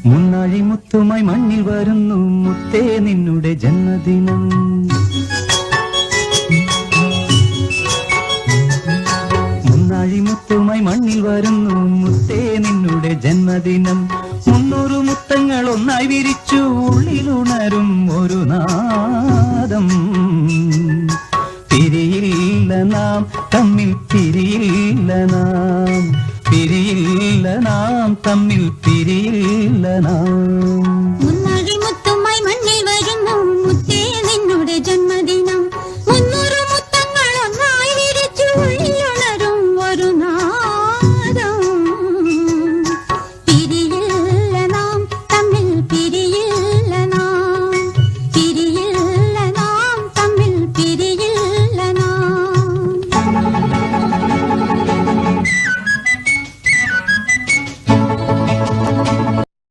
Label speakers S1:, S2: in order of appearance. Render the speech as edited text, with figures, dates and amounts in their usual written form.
S1: മുന്നാഴി മുത്തുമായി മണ്ണിൽ വരുന്നു മുത്തേ നിന്നുടെ ജന്മദിനം. മുന്നാഴി മുത്തുമായി മണ്ണിൽ വരുന്നു മുത്തേ നിന്നുടെ ജന്മദിനം. 300 മുത്തങ്ങൾ ഒന്നായി വിരിച്ചു ഉള്ളിലുണരും ഒരു നാദം. പിരിയില്ല നാം തമ്മിൽ പിരിയില്ല നാം, പിരിയില്ല നാം തമ്മിൽ പിരിയില്ല നാം.